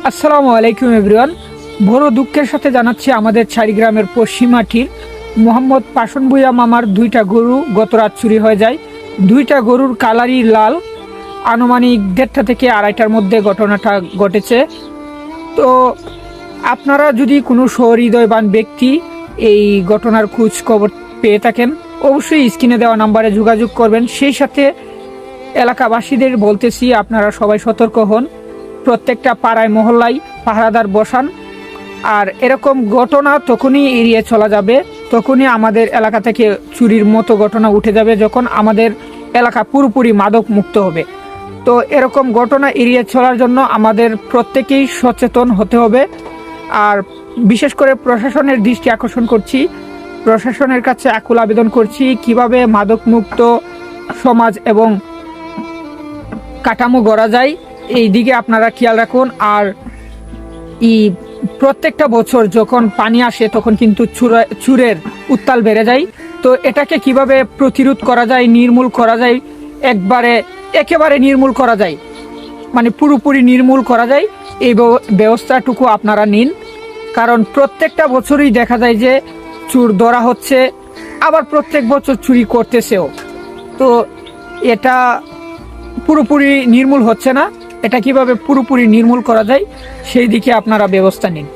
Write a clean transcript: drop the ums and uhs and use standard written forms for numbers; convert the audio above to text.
আসসালামু আলাইকুম এভরিওয়ান। বড় দুঃখের সাথে জানাচ্ছি আমাদের ছাড়িগ্রামের পশ্চিমাটির মোহাম্মদ পাশন ভূঁইয়া মামার দুইটা গরু গত রাত চুরি হয়ে যায়। দুইটা গরুর কালারই লাল। আনুমানিক 1:30 থেকে 2:30টার মধ্যে ঘটনাটা ঘটেছে। তো আপনারা যদি কোনো সহৃদয়বান ব্যক্তি এই ঘটনার খোঁজ খবর পেয়ে থাকেন, অবশ্যই স্ক্রিনে দেওয়া নাম্বারে যোগাযোগ করবেন। সেই সাথে এলাকাবাসীদের বলতেছি, আপনারা সবাই সতর্ক হন, প্রত্যেকটা পাড়ায় মহল্লায় পাহারাদার বসান। আর এরকম ঘটনা তখনই এড়িয়ে চলা যাবে, তখনই আমাদের এলাকা থেকে চুরির মতো ঘটনা উঠে যাবে, যখন আমাদের এলাকা পুরোপুরি মাদক মুক্ত হবে। তো এরকম ঘটনা এড়িয়ে চলার জন্য আমাদের প্রত্যেকেই সচেতন হতে হবে। আর বিশেষ করে প্রশাসনের দৃষ্টি আকর্ষণ করছি, প্রশাসনের কাছে আকুল আবেদন করছি, কিভাবে মাদক মুক্ত সমাজ এবং কাঠামো গড়া যায়, এই দিকে আপনারা খেয়াল রাখুন। আর প্রত্যেকটা বছর যখন পানি আসে তখন কিন্তু চুরের উত্তাল বেড়ে যায়। তো এটাকে কিভাবে প্রতিরোধ করা যায়, নির্মূল করা যায়, একেবারে নির্মূল করা যায়, মানে পুরোপুরি নির্মূল করা যায়, এই ব্যবস্থাটুকু আপনারা নিন। কারণ প্রত্যেকটা বছরই দেখা যায় যে চুর ধরা হচ্ছে, আবার প্রত্যেক বছর চুরি করতেছেও। তো এটা পুরোপুরি নির্মূল হচ্ছে না। এটা কিভাবে পুরোপুরি নির্মূল করা যায় সেই দিকে আপনারা ব্যবস্থা নিন।